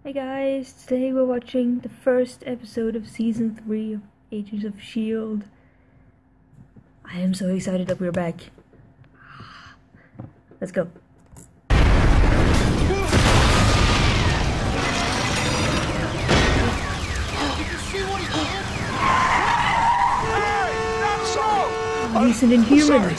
Hi guys, today we're watching the first episode of Season 3 of Agents of S.H.I.E.L.D. I am so excited that we're back. Let's go. He's an Inhuman.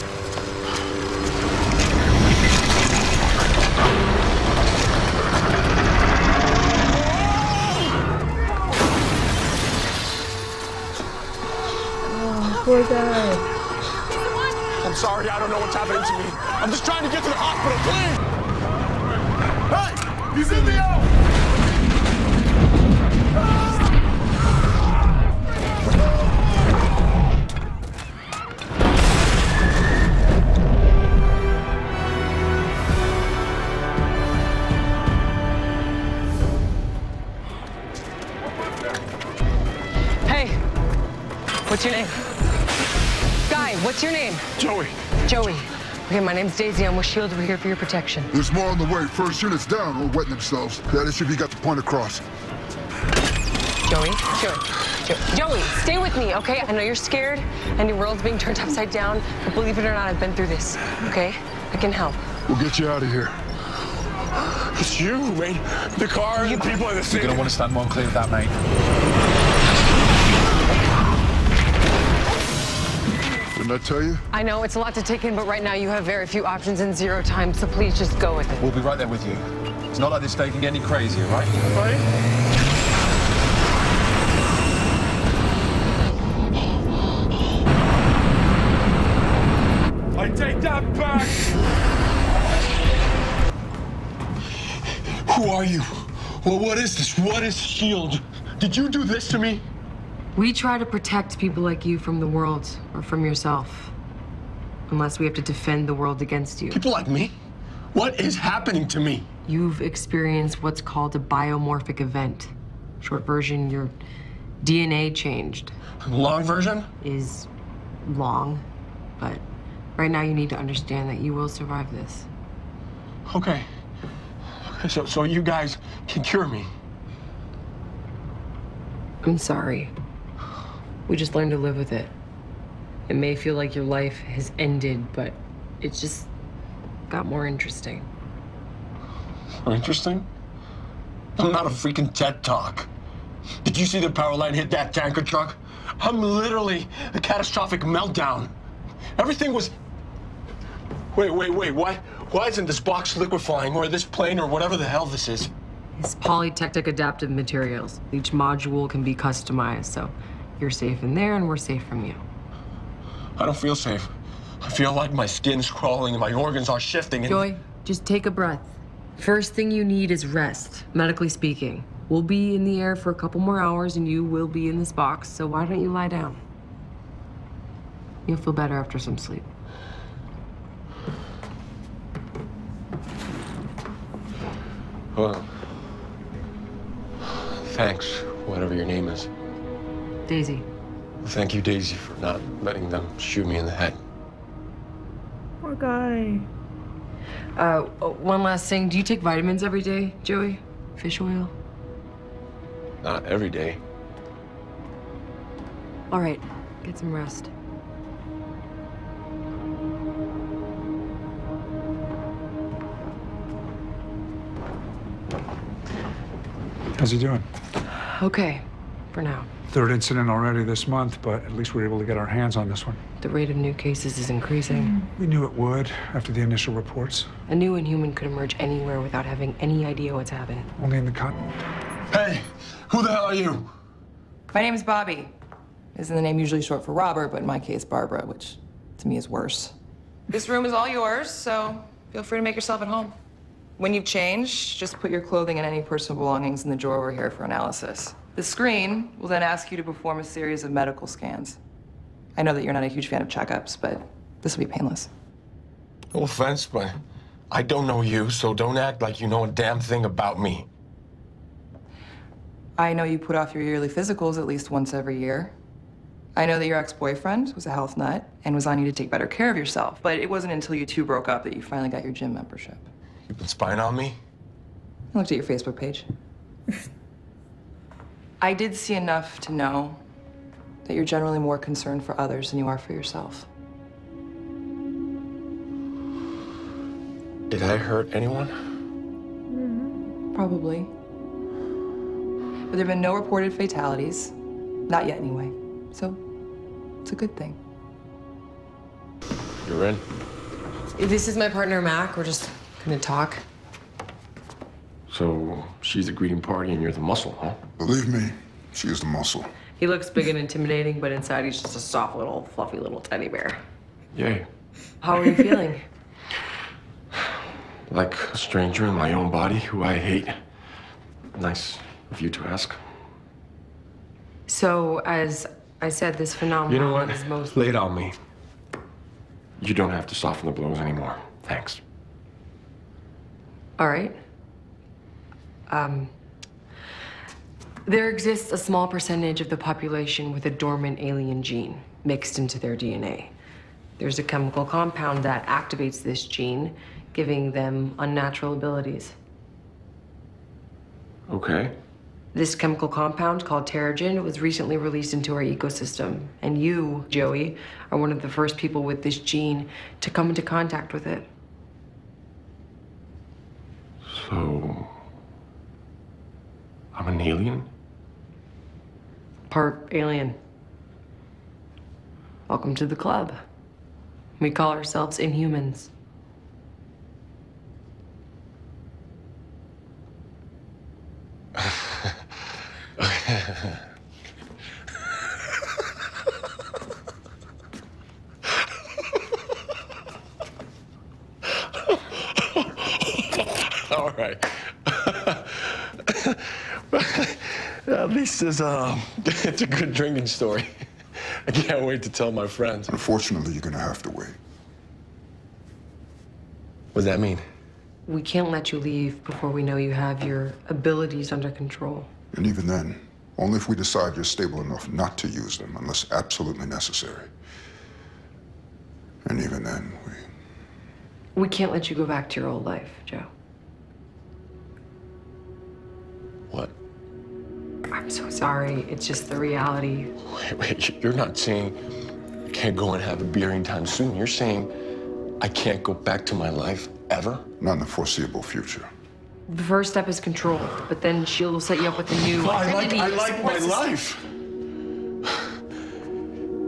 Poor guy. I'm sorry, I don't know what's happening to me. I'm just trying to get to the hospital, please! Hey! He's in the out! Hey! What's your name? Guy, what's your name? Joey. Joey. Okay, my name's Daisy. I'm with S.H.I.E.L.D. We're here for your protection. There's more on the way. First unit's down or wetting themselves. That SUV got the point across. Joey, Joey, stay with me, okay? I know you're scared and your world's being turned upside down, but believe it or not, I've been through this, okay? I can help. We'll get you out of here. It's you who made the car and the people in the city. You're gonna want to stand one clear of that, mate. Didn't I tell you? I know it's a lot to take in, but right now you have very few options and zero time, so please just go with it. We'll be right there with you. It's not like this day can get any crazier, right? Right? I take that back! Who are you? Well, what is this? What is S.H.I.E.L.D? Did you do this to me? We try to protect people like you from the world or from yourself. Unless we have to defend the world against you. People like me? What is happening to me? You've experienced what's called a biomorphic event. Short version, your DNA changed. Long version? Is long, but right now you need to understand that you will survive this. Okay. So you guys can cure me. I'm sorry. We just learned to live with it. It may feel like your life has ended, but it's just got more interesting. More interesting? I'm not a freaking TED Talk. Did you see the power line hit that tanker truck? I'm literally a catastrophic meltdown. Everything was... Wait. Why isn't this box liquefying, or this plane, or whatever the hell this is? It's polytectic adaptive materials. Each module can be customized, so you're safe in there and we're safe from you. I don't feel safe. I feel like my skin's crawling and my organs are shifting and... Joy, just take a breath. First thing you need is rest, medically speaking. We'll be in the air for a couple more hours and you will be in this box, so why don't you lie down? You'll feel better after some sleep. Well, thanks, whatever your name is. Daisy. Thank you, Daisy, for not letting them shoot me in the head. Poor guy. One last thing. Do you take vitamins every day, Joey? Fish oil? Not every day. All right, get some rest. How's he doing? Okay, for now. Third incident already this month, but at least we were able to get our hands on this one. The rate of new cases is increasing. We knew it would after the initial reports. A new Inhuman could emerge anywhere without having any idea what's happened. Only in the continent. Hey, who the hell are you? My name's Bobby. Isn't the name usually short for Robert, but in my case, Barbara, which to me is worse. This room is all yours, so feel free to make yourself at home. When you've changed, just put your clothing and any personal belongings in the drawer over here for analysis. The screen will then ask you to perform a series of medical scans. I know that you're not a huge fan of checkups, but this will be painless. No offense, but I don't know you, so don't act like you know a damn thing about me. I know you put off your yearly physicals at least once every year. I know that your ex-boyfriend was a health nut and was on you to take better care of yourself, but it wasn't until you two broke up that you finally got your gym membership. You've been spying on me? I looked at your Facebook page. I did see enough to know that you're generally more concerned for others than you are for yourself. Did I hurt anyone? Probably. But there have been no reported fatalities. Not yet, anyway. So, it's a good thing. You're in. This is my partner, Mac. We're just gonna talk. So she's the greeting party and you're the muscle, huh? Believe me, she is the muscle. He looks big and intimidating, but inside he's just a soft little, fluffy little teddy bear. Yay. How are you feeling? Like a stranger in my own body who I hate. Nice of you to ask. So, as I said, this phenomenon You know what? is most... Lay it on me. You don't have to soften the blows anymore. Thanks. All right. There exists a small percentage of the population with a dormant alien gene mixed into their DNA. There's a chemical compound that activates this gene, giving them unnatural abilities. Okay. This chemical compound, called Terrigen, was recently released into our ecosystem. And you, Joey, are one of the first people with this gene to come into contact with it. So... I'm an alien? Part alien. Welcome to the club. We call ourselves Inhumans. All right. At least it's a good drinking story. I can't wait to tell my friends. Unfortunately, you're gonna have to wait. What does that mean? We can't let you leave before we know you have your abilities under control. And even then, only if we decide you're stable enough not to use them unless absolutely necessary. And even then, We can't let you go back to your old life, Joe. What? I'm so sorry. It's just the reality. Wait, you're not saying I can't go and have a beer anytime soon. You're saying I can't go back to my life ever? not in the foreseeable future. The first step is control, but then S.H.I.E.L.D. will set you up with a new identity. I like my life.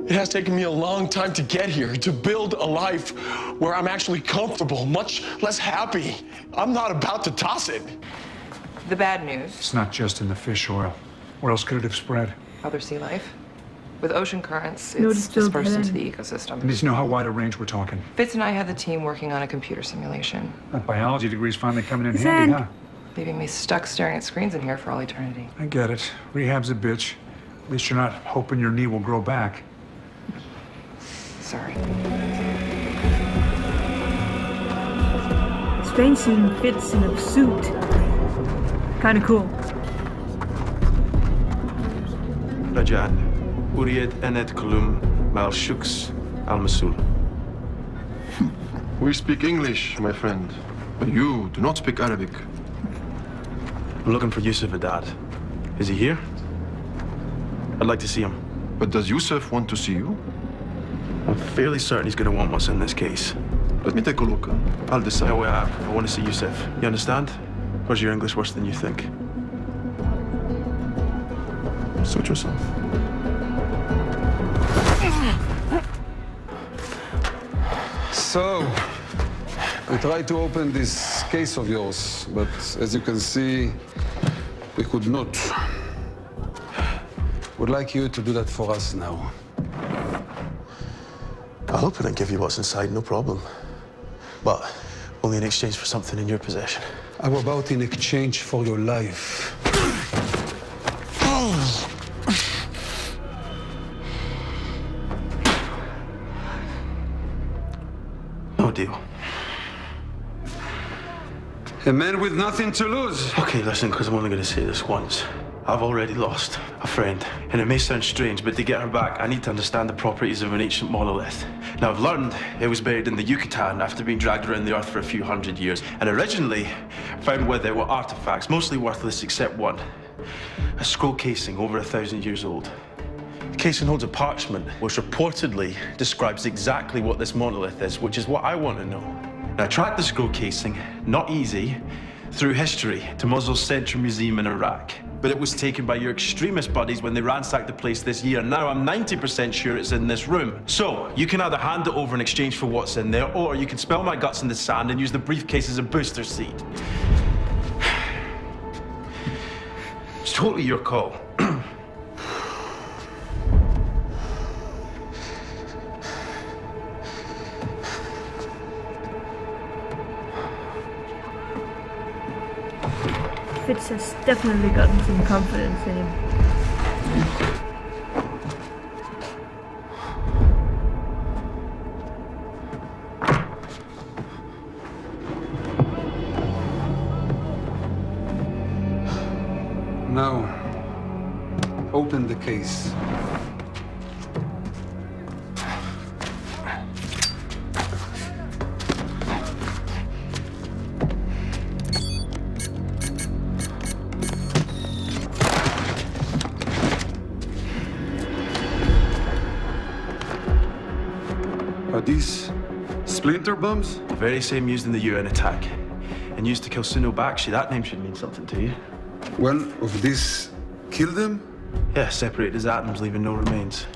It has taken me a long time to get here, to build a life where I'm actually comfortable, much less happy. I'm not about to toss it. The bad news, It's not just in the fish oil. Where else could it have spread? other sea life. With ocean currents, No, it's it's still dispersed into bad. the I ecosystem. need to know how wide a range we're talking. Fitz and I have the team working on a computer simulation, That biology degree's finally coming in Sand. handy, huh? leaving me stuck staring at screens in here for all eternity. I get it. Rehab's a bitch. At least you're not hoping your knee will grow back. Sorry. Strange seeing Fitz in a suit. Kinda cool. Rajan, Uriet Enet Kulum, Mal Shuks, Al Masul. We speak English, my friend. But you do not speak Arabic. I'm looking for Yusuf Haddad. Is he here? I'd like to see him. But does Yusuf want to see you? I'm fairly certain he's going to want what's in this case. Let me take a look. I'll decide. No, I want to see Yusuf. You understand? Or is your English worse than you think? Suit yourself. So, we tried to open this case of yours, but as you can see, we could not. Would like you to do that for us now. I'll open and give you what's inside, no problem. But only in exchange for something in your possession. How about in exchange for your life? No deal. A man with nothing to lose. Okay, listen, because I'm only going to say this once. I've already lost a friend, and it may sound strange, but to get her back, I need to understand the properties of an ancient monolith. Now, I've learned it was buried in the Yucatan after being dragged around the earth for a few hundred years, and originally found with it were artifacts, mostly worthless except one. A scroll casing over 1,000 years old. The casing holds a parchment which reportedly describes exactly what this monolith is, which is what I want to know. Now, I tracked the scroll casing, not easy, through history to Mosul's Central Museum in Iraq. But it was taken by your extremist buddies when they ransacked the place this year. Now I'm 90% sure it's in this room. So, you can either hand it over in exchange for what's in there, or you can spill my guts in the sand and use the briefcase as a booster seat. It's totally your call. Fitz has definitely gotten some confidence in him. Now, open the case. Are these splinter bombs? The very same used in the UN attack. And used to kill Bakshi. That name should mean something to you. One of these killed them? Yeah, separated his atoms, leaving no remains.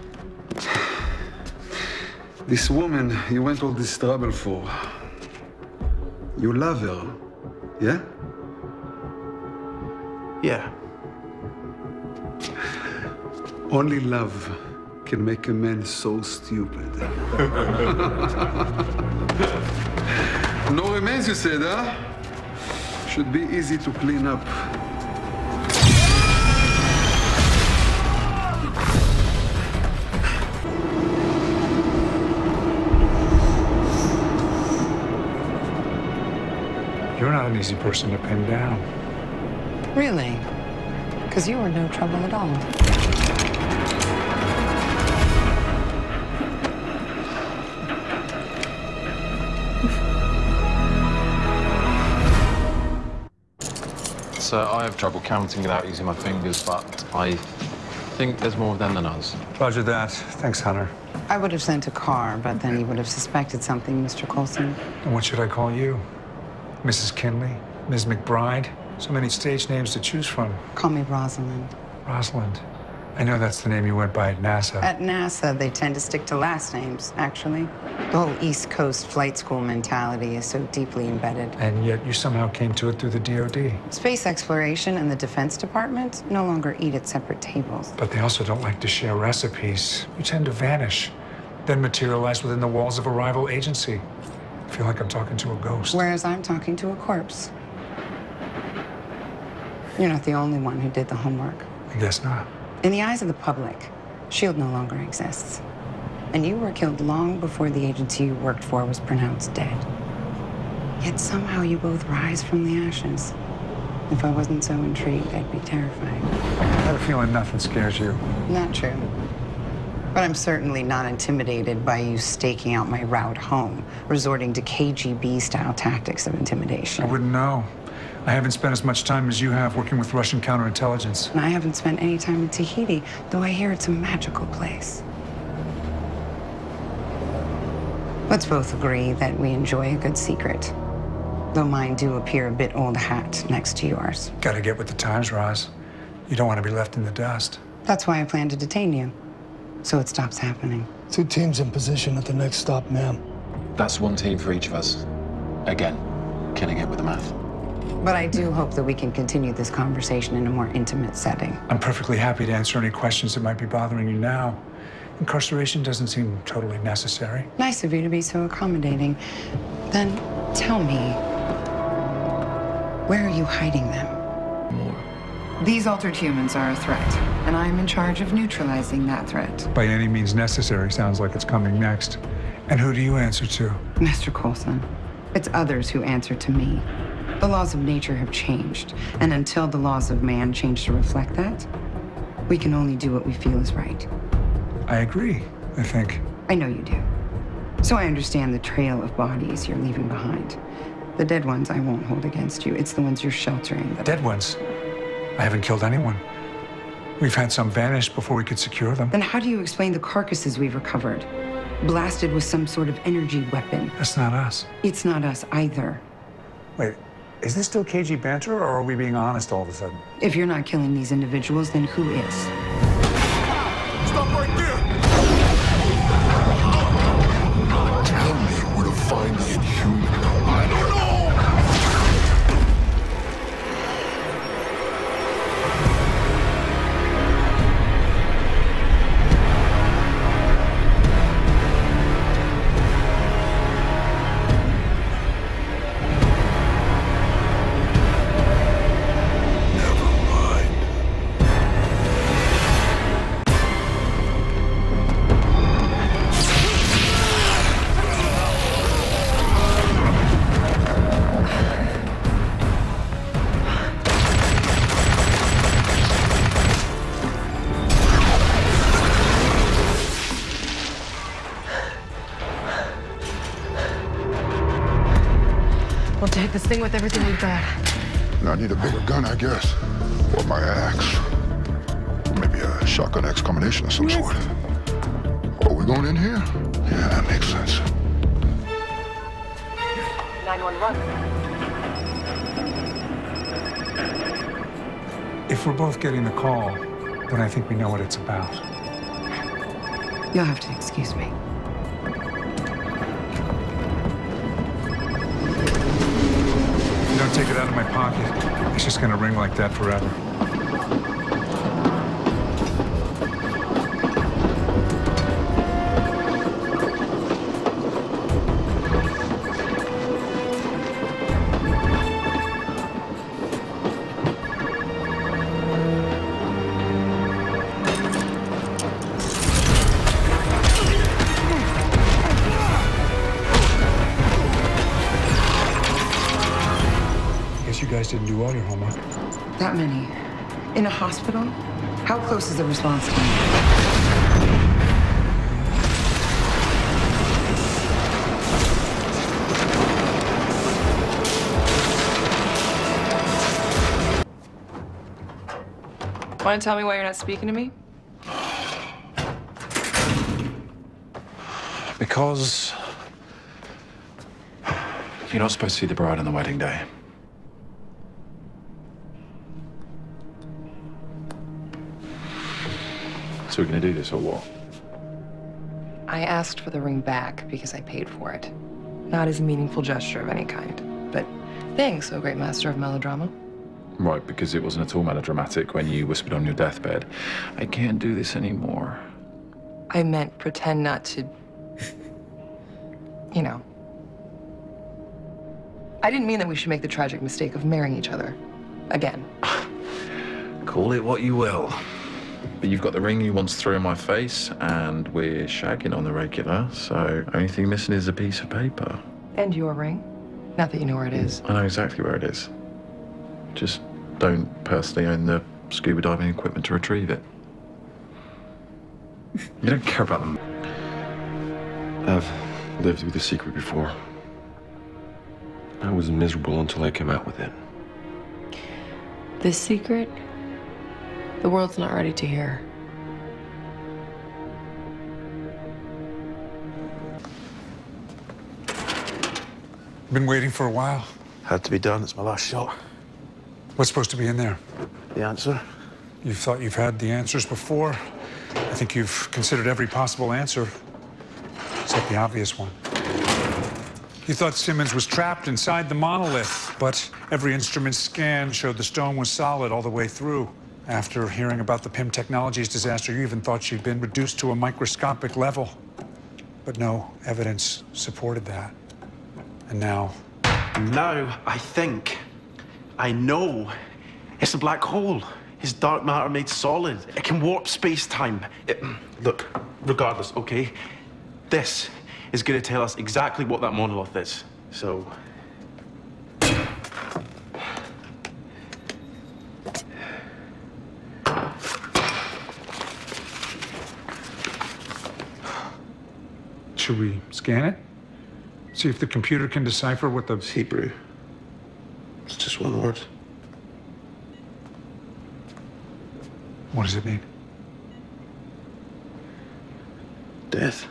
This woman you went all this trouble for. You love her, yeah? Yeah. Only love can make a man so stupid. No remains, you said, huh? Should be easy to clean up. You're not an easy person to pin down. Really? Because you were no trouble at all. So I have trouble counting without using my fingers, but I think there's more of them than us. Roger that. Thanks, Hunter. I would have sent a car, but then he would have suspected something, Mr. Coulson. And what should I call you? Mrs. Kinley? Ms. McBride? So many stage names to choose from. Call me Rosalind. Rosalind. I know that's the name you went by at NASA. At NASA, they tend to stick to last names, actually. The whole East Coast flight school mentality is so deeply embedded. And yet you somehow came to it through the DOD. Space exploration and the Defense Department no longer eat at separate tables. But they also don't like to share recipes. You tend to vanish, then materialize within the walls of a rival agency. I feel like I'm talking to a ghost. Whereas I'm talking to a corpse. You're not the only one who did the homework. I guess not. In the eyes of the public, S.H.I.E.L.D. no longer exists. And you were killed long before the agency you worked for was pronounced dead. Yet somehow you both rise from the ashes. If I wasn't so intrigued, I'd be terrified. I have a feeling nothing scares you. Not true. But I'm certainly not intimidated by you staking out my route home, resorting to KGB-style tactics of intimidation. I wouldn't know. I haven't spent as much time as you have working with Russian counterintelligence. And I haven't spent any time in Tahiti, though I hear it's a magical place. Let's both agree that we enjoy a good secret, though mine do appear a bit old hat next to yours. Gotta get with the times, Roz. You don't want to be left in the dust. That's why I plan to detain you, so it stops happening. 2 teams in position at the next stop, ma'am. That's 1 team for each of us. Again, killing it with the math. But I do hope that we can continue this conversation in a more intimate setting. I'm perfectly happy to answer any questions that might be bothering you now. Incarceration doesn't seem totally necessary. Nice of you to be so accommodating. Then tell me, where are you hiding them? More. These altered humans are a threat, and I'm in charge of neutralizing that threat. By any means necessary sounds like it's coming next. And who do you answer to? Mr. Coulson, it's others who answer to me. The laws of nature have changed, and until the laws of man change to reflect that, we can only do what we feel is right. I agree, I think. I know you do. So I understand the trail of bodies you're leaving behind. The dead ones I won't hold against you. It's the ones you're sheltering. Dead ones? I haven't killed anyone. We've had some vanish before we could secure them. Then how do you explain the carcasses we've recovered? Blasted with some sort of energy weapon. That's not us. It's not us either. Wait, is this still cagey banter, or are we being honest all of a sudden? If you're not killing these individuals, then who is? Stop right there! Tell me where to find the Inhuman. I don't know! We'll take this thing with everything we've got. I need a bigger gun, I guess. Or my axe. Maybe a shotgun axe combination of some sort. Oh, we going in here? Yeah, that makes sense. 911. If we're both getting the call, then I think we know what it's about. You'll have to excuse me. Don't take it out of my pocket. It's just gonna ring like that forever. You guys didn't do all your homework. That many. In a hospital? How close is the response time? Want to tell me why you're not speaking to me? Because you're not supposed to see the bride on the wedding day. So we're gonna do this or what? I asked for the ring back because I paid for it. Not as a meaningful gesture of any kind. But thanks, oh great master of melodrama. Right, because it wasn't at all melodramatic when you whispered on your deathbed, I can't do this anymore. I meant pretend not to... you know. I didn't mean that we should make the tragic mistake of marrying each other. Again. Call it what you will. But you've got the ring you once threw in my face, and we're shagging on the regular, so only thing missing is a piece of paper. And your ring. Not that you know where it is. I know exactly where it is. Just don't personally own the scuba diving equipment to retrieve it. You don't care about them. I've lived with a secret before. I was miserable until I came out with it. This secret, the world's not ready to hear. Been waiting for a while. Had to be done. It's my last shot. What's supposed to be in there? The answer? You thought you've had the answers before? I think you've considered every possible answer, except the obvious one. You thought Simmons was trapped inside the monolith, but every instrument scan showed the stone was solid all the way through. After hearing about the PIM Technologies disaster, you even thought she'd been reduced to a microscopic level. But no evidence supported that. And now... Now, I think, I know, it's a black hole. It's dark matter made solid. It can warp space-time. Look, regardless, okay? This is going to tell us exactly what that monolith is. So... Should we scan it? See if the computer can decipher what the... It's Hebrew. It's just one word. What does it mean? Death.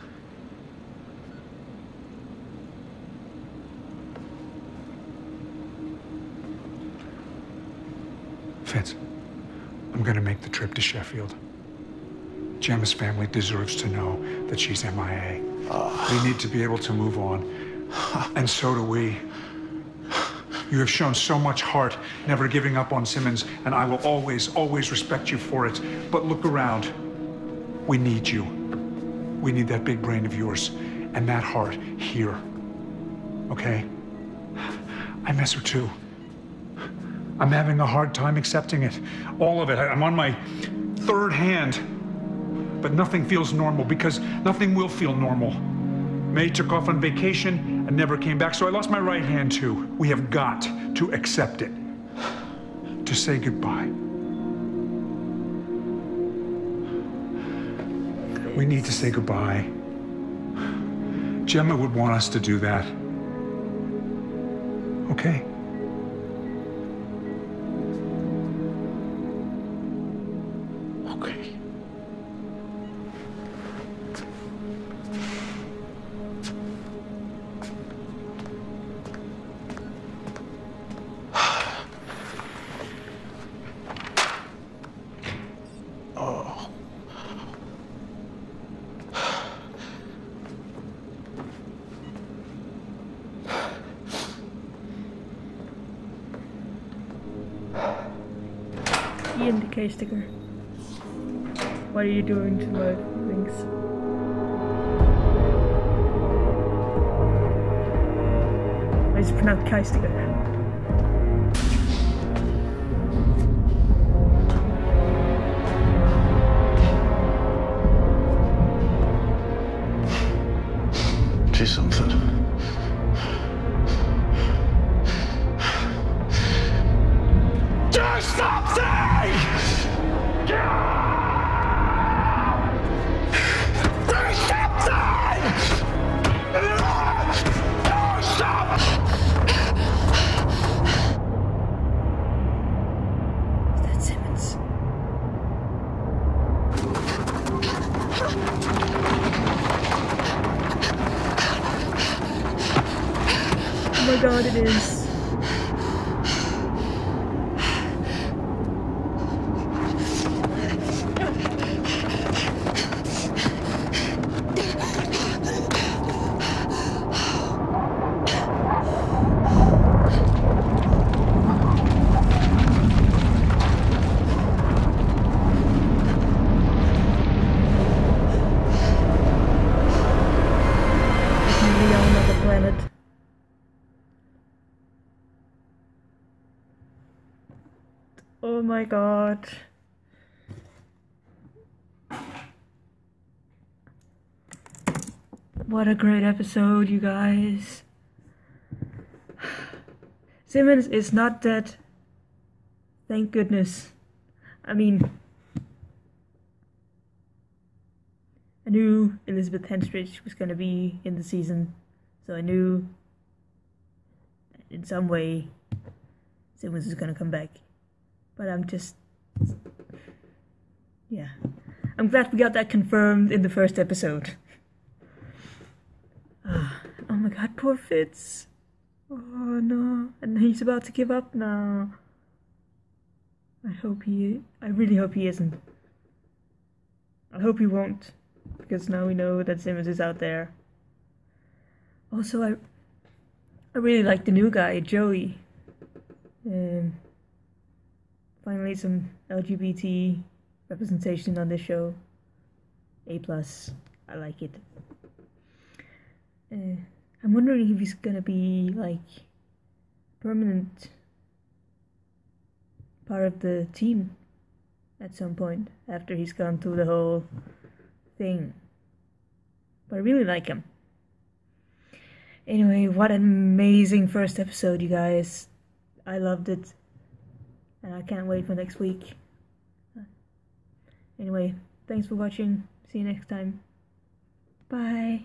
Fitz, I'm gonna make the trip to Sheffield. Gemma's family deserves to know that she's MIA. They need to be able to move on. And so do we. You have shown so much heart, never giving up on Simmons, and I will always, always respect you for it. But look around. We need you. We need that big brain of yours and that heart here. Okay? I miss her too. I'm having a hard time accepting it. All of it. I'm on my third hand. But nothing feels normal because nothing will feel normal. May took off on vacation and never came back, so I lost my right hand too. We have got to accept it. To say goodbye. We need to say goodbye. Gemma would want us to do that. Okay? Okay. Oh. Ian the case sticker. What are you doing to my things? I just pronounced Kai sticker. Do something. Do something! Do something! Do something! Is that Simmons? Oh my god, it is. Definitely on another planet. Oh my god. What a great episode, you guys. Simmons is not dead. Thank goodness. I mean, I knew Elizabeth Henstridge was gonna be in the season, so I knew in some way Simmons was gonna come back. But I'm just, yeah. I'm glad we got that confirmed in the first episode. Oh my god, poor Fitz. Oh no, and he's about to give up now. I really hope he isn't. I hope he won't, because now we know that Simmons is out there. Also, I really like the new guy, Joey. Finally some LGBT representation on this show. A+. I like it. I'm wondering if he's gonna be like permanent part of the team at some point after he's gone through the whole thing. But I really like him. Anyway, what an amazing first episode, you guys. I loved it. And I can't wait for next week. Anyway, thanks for watching. See you next time. Bye.